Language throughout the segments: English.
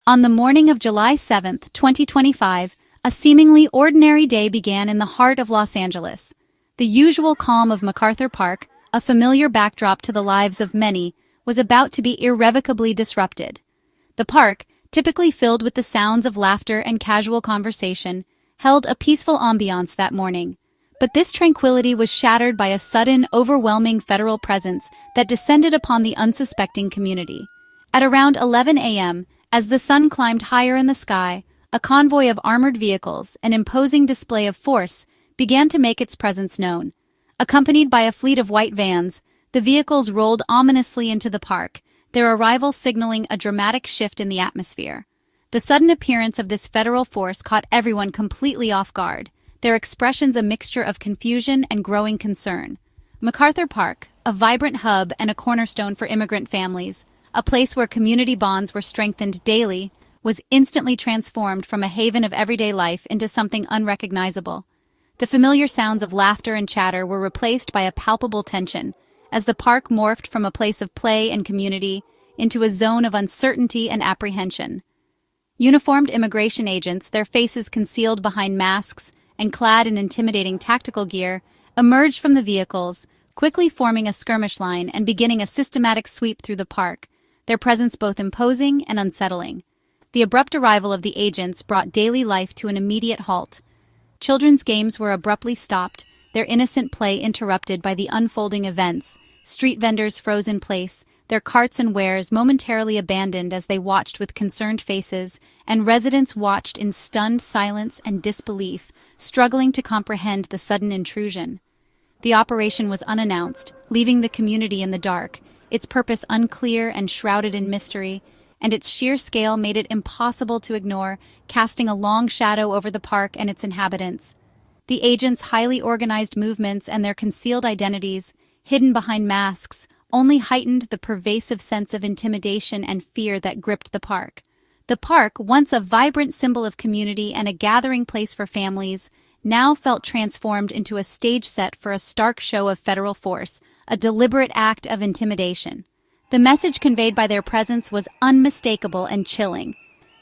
On the morning of July 7, 2025, a seemingly ordinary day began in the heart of Los Angeles. The usual calm of MacArthur Park, a familiar backdrop to the lives of many, was about to be irrevocably disrupted. The park, typically filled with the sounds of laughter and casual conversation, held a peaceful ambiance that morning. But this tranquility was shattered by a sudden, overwhelming federal presence that descended upon the unsuspecting community. At around 11 a.m., as the sun climbed higher in the sky, a convoy of armored vehicles, an imposing display of force, began to make its presence known. Accompanied by a fleet of white vans, the vehicles rolled ominously into the park, their arrival signaling a dramatic shift in the atmosphere. The sudden appearance of this federal force caught everyone completely off guard, their expressions a mixture of confusion and growing concern. MacArthur Park, a vibrant hub and a cornerstone for immigrant families, a place where community bonds were strengthened daily, was instantly transformed from a haven of everyday life into something unrecognizable. The familiar sounds of laughter and chatter were replaced by a palpable tension, as the park morphed from a place of play and community into a zone of uncertainty and apprehension. Uniformed immigration agents, their faces concealed behind masks and clad in intimidating tactical gear, emerged from the vehicles, quickly forming a skirmish line and beginning a systematic sweep through the park, their presence both imposing and unsettling. The abrupt arrival of the agents brought daily life to an immediate halt. Children's games were abruptly stopped, their innocent play interrupted by the unfolding events, street vendors froze in place, their carts and wares momentarily abandoned as they watched with concerned faces, and residents watched in stunned silence and disbelief, struggling to comprehend the sudden intrusion. The operation was unannounced, leaving the community in the dark, its purpose unclear and shrouded in mystery, and its sheer scale made it impossible to ignore, casting a long shadow over the park and its inhabitants. The agents' highly organized movements and their concealed identities, hidden behind masks, only heightened the pervasive sense of intimidation and fear that gripped the park. The park, once a vibrant symbol of community and a gathering place for families, now felt transformed into a stage set for a stark show of federal force, a deliberate act of intimidation. The message conveyed by their presence was unmistakable and chilling.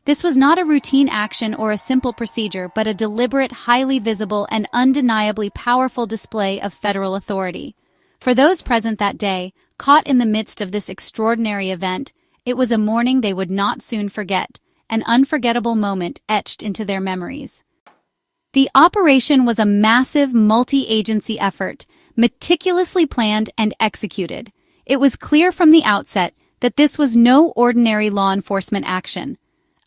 This was not a routine action or a simple procedure, but a deliberate, highly visible, and undeniably powerful display of federal authority. For those present that day, caught in the midst of this extraordinary event, it was a morning they would not soon forget, an unforgettable moment etched into their memories. The operation was a massive multi-agency effort, meticulously planned and executed. It was clear from the outset that this was no ordinary law enforcement action.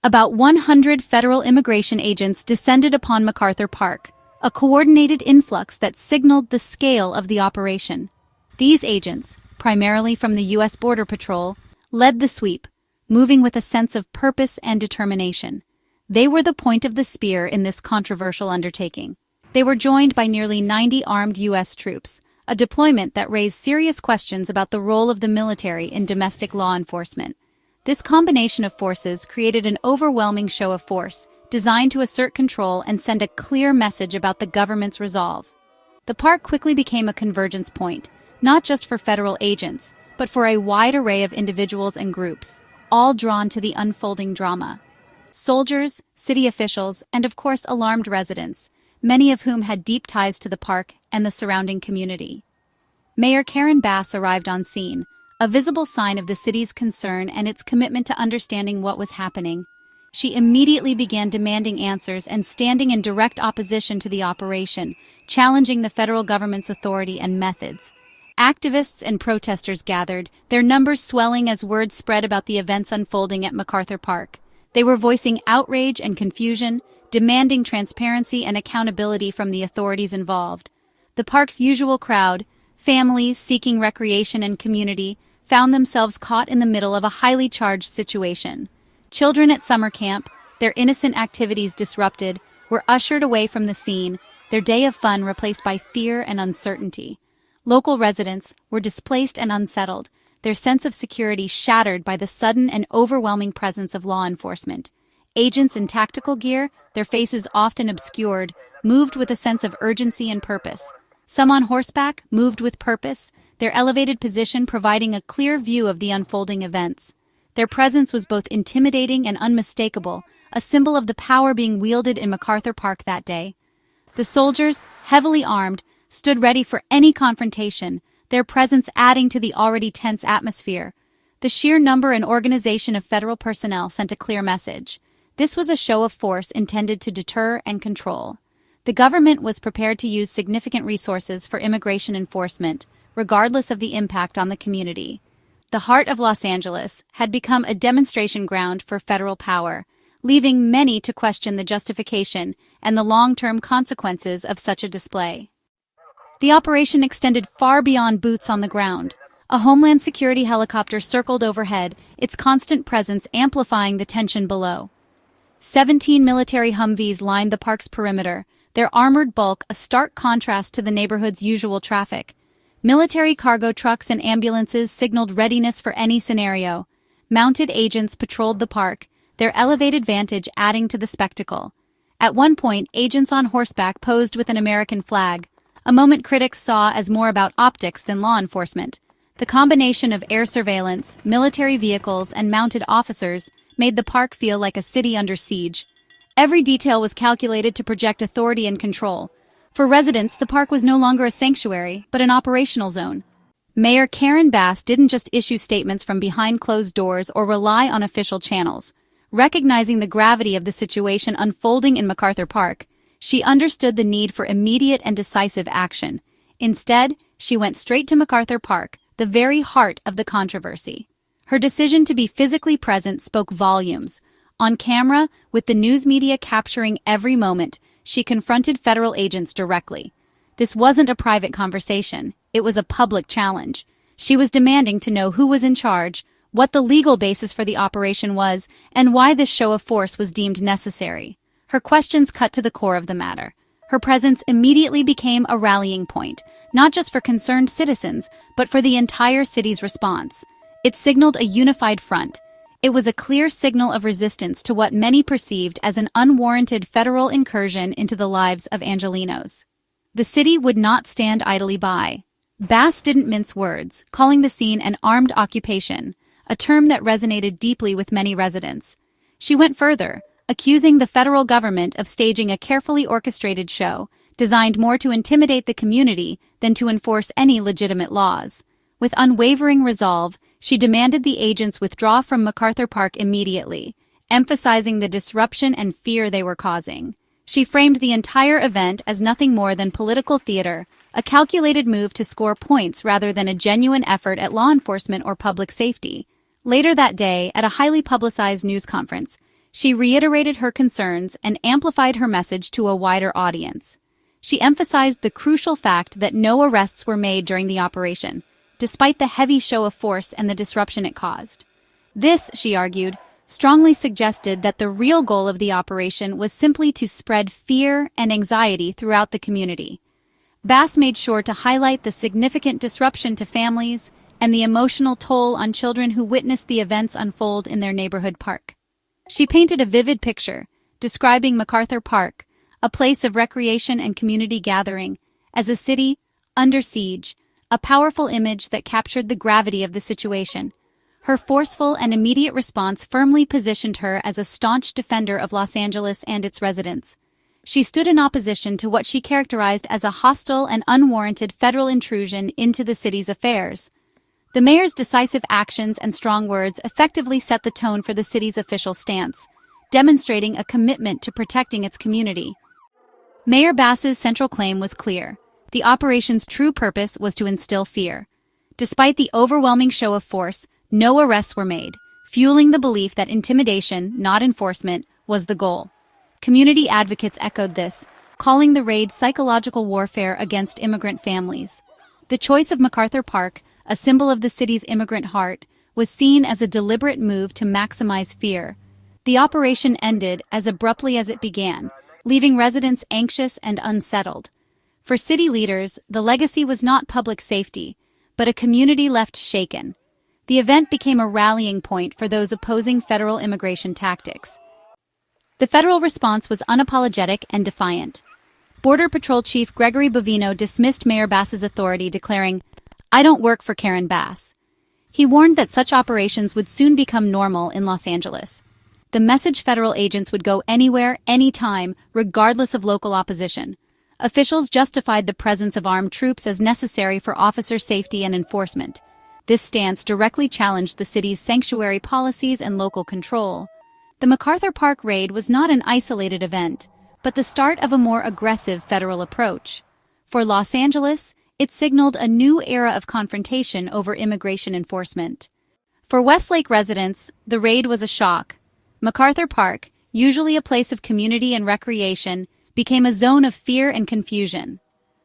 About 100 federal immigration agents descended upon MacArthur Park, a coordinated influx that signaled the scale of the operation. These agents, primarily from the U.S. Border Patrol, led the sweep, moving with a sense of purpose and determination. They were the point of the spear in this controversial undertaking. They were joined by nearly 90 armed U.S. troops, a deployment that raised serious questions about the role of the military in domestic law enforcement. This combination of forces created an overwhelming show of force, designed to assert control and send a clear message about the government's resolve. The park quickly became a convergence point, not just for federal agents, but for a wide array of individuals and groups, all drawn to the unfolding drama. Soldiers, city officials, and of course alarmed residents, many of whom had deep ties to the park and the surrounding community. Mayor Karenbass arrived on scene, a visible sign of the city's concern and its commitment to understanding what was happening. She immediately began demanding answers and standing in direct opposition to the operation, challenging the federal government's authority and methods. Activists and protesters gathered, their numbers swelling as word spread about the events unfolding at MacArthur Park. They were voicing outrage and confusion, demanding transparency and accountability from the authorities involved. The park's usual crowd, families seeking recreation and community, found themselves caught in the middle of a highly charged situation. Children at summer camp, their innocent activities disrupted, were ushered away from the scene, their day of fun replaced by fear and uncertainty. Local residents were displaced and unsettled, their sense of security shattered by the sudden and overwhelming presence of law enforcement. Agents in tactical gear, their faces often obscured, moved with a sense of urgency and purpose. Some on horseback moved with purpose, their elevated position providing a clear view of the unfolding events. Their presence was both intimidating and unmistakable, a symbol of the power being wielded in MacArthur Park that day. The soldiers, heavily armed, stood ready for any confrontation, their presence adding to the already tense atmosphere. The sheer number and organization of federal personnel sent a clear message. This was a show of force intended to deter and control. The government was prepared to use significant resources for immigration enforcement, regardless of the impact on the community. The heart of Los Angeles had become a demonstration ground for federal power, leaving many to question the justification and the long-term consequences of such a display. The operation extended far beyond boots on the ground. A Homeland Security helicopter circled overhead, its constant presence amplifying the tension below. 17 military Humvees lined the park's perimeter, their armored bulk a stark contrast to the neighborhood's usual traffic. Military cargo trucks and ambulances signaled readiness for any scenario. Mounted agents patrolled the park, their elevated vantage adding to the spectacle. At one point, agents on horseback posed with an American flag, a moment critics saw as more about optics than law enforcement. The combination of air surveillance, military vehicles, and mounted officers made the park feel like a city under siege. Every detail was calculated to project authority and control. For residents, the park was no longer a sanctuary, but an operational zone. Mayor Karenbass didn't just issue statements from behind closed doors or rely on official channels. Recognizing the gravity of the situation unfolding in MacArthur Park, she understood the need for immediate and decisive action. Instead, she went straight to MacArthur Park, the very heart of the controversy. Her decision to be physically present spoke volumes. On camera, with the news media capturing every moment, she confronted federal agents directly. This wasn't a private conversation, it was a public challenge. She was demanding to know who was in charge, what the legal basis for the operation was, and why this show of force was deemed necessary. Her questions cut to the core of the matter. Her presence immediately became a rallying point, not just for concerned citizens, but for the entire city's response. It signaled a unified front. It was a clear signal of resistance to what many perceived as an unwarranted federal incursion into the lives of Angelenos. The city would not stand idly by. Bass didn't mince words, calling the scene an armed occupation, a term that resonated deeply with many residents. She went further, accusing the federal government of staging a carefully orchestrated show, designed more to intimidate the community than to enforce any legitimate laws. With unwavering resolve, she demanded the agents withdraw from MacArthur Park immediately, emphasizing the disruption and fear they were causing. She framed the entire event as nothing more than political theater, a calculated move to score points rather than a genuine effort at law enforcement or public safety. Later that day, at a highly publicized news conference, she reiterated her concerns and amplified her message to a wider audience. She emphasized the crucial fact that no arrests were made during the operation, despite the heavy show of force and the disruption it caused. This, she argued, strongly suggested that the real goal of the operation was simply to spread fear and anxiety throughout the community. Bass made sure to highlight the significant disruption to families and the emotional toll on children who witnessed the events unfold in their neighborhood park. She painted a vivid picture, describing MacArthur Park, a place of recreation and community gathering, as a city under siege, a powerful image that captured the gravity of the situation. Her forceful and immediate response firmly positioned her as a staunch defender of Los Angeles and its residents. She stood in opposition to what she characterized as a hostile and unwarranted federal intrusion into the city's affairs. The mayor's decisive actions and strong words effectively set the tone for the city's official stance, demonstrating a commitment to protecting its community. Mayor Bass's central claim was clear. The operation's true purpose was to instill fear. Despite the overwhelming show of force, no arrests were made, fueling the belief that intimidation, not enforcement, was the goal. Community advocates echoed this, calling the raid psychological warfare against immigrant families. The choice of MacArthur Park, a symbol of the city's immigrant heart, was seen as a deliberate move to maximize fear. The operation ended as abruptly as it began, leaving residents anxious and unsettled. For city leaders, the legacy was not public safety, but a community left shaken. The event became a rallying point for those opposing federal immigration tactics. The federal response was unapologetic and defiant. Border Patrol Chief Gregory Bovino dismissed Mayor Bass's authority, declaring, "I don't work for Karen Bass." He warned that such operations would soon become normal in Los Angeles. The message: federal agents would go anywhere, anytime, regardless of local opposition. Officials justified the presence of armed troops as necessary for officer safety and enforcement. This stance directly challenged the city's sanctuary policies and local control. The MacArthur Park raid was not an isolated event, but the start of a more aggressive federal approach. For Los Angeles, it signaled a new era of confrontation over immigration enforcement. For Westlake residents, the raid was a shock. MacArthur Park, usually a place of community and recreation, became a zone of fear and confusion.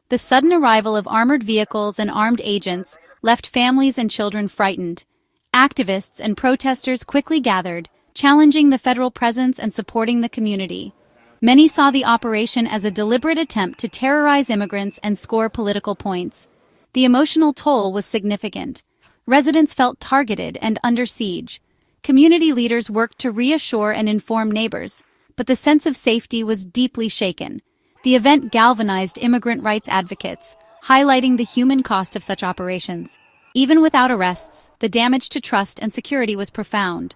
The sudden arrival of armored vehicles and armed agents left families and children frightened. Activists and protesters quickly gathered, challenging the federal presence and supporting the community. Many saw the operation as a deliberate attempt to terrorize immigrants and score political points. The emotional toll was significant. Residents felt targeted and under siege. Community leaders worked to reassure and inform neighbors, but the sense of safety was deeply shaken. The event galvanized immigrant rights advocates, highlighting the human cost of such operations. Even without arrests, the damage to trust and security was profound.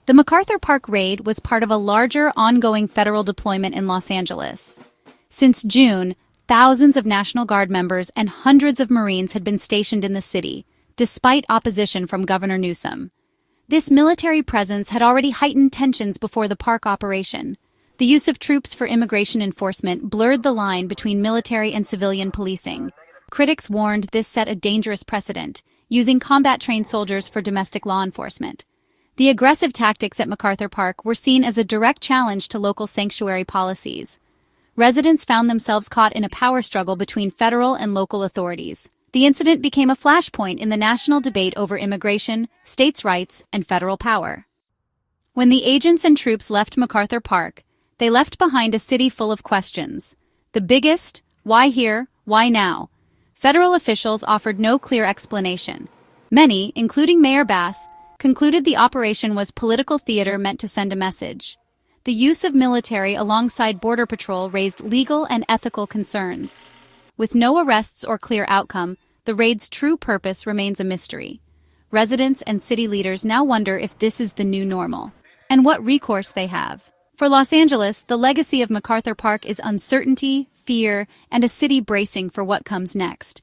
The MacArthur Park raid was part of a larger, ongoing federal deployment in Los Angeles. Since June, thousands of National Guard members and hundreds of Marines had been stationed in the city, despite opposition from Governor Newsom. This military presence had already heightened tensions before the park operation. The use of troops for immigration enforcement blurred the line between military and civilian policing. Critics warned this set a dangerous precedent, using combat-trained soldiers for domestic law enforcement. The aggressive tactics at MacArthur Park were seen as a direct challenge to local sanctuary policies. Residents found themselves caught in a power struggle between federal and local authorities. The incident became a flashpoint in the national debate over immigration, states' rights, and federal power. When the agents and troops left MacArthur Park, they left behind a city full of questions. The biggest: why here, why now? Federal officials offered no clear explanation. Many, including Mayor Bass, concluded the operation was political theater meant to send a message. The use of military alongside Border Patrol raised legal and ethical concerns. With no arrests or clear outcome, the raid's true purpose remains a mystery. Residents and city leaders now wonder if this is the new normal, and what recourse they have. For Los Angeles, the legacy of MacArthur Park is uncertainty, fear, and a city bracing for what comes next.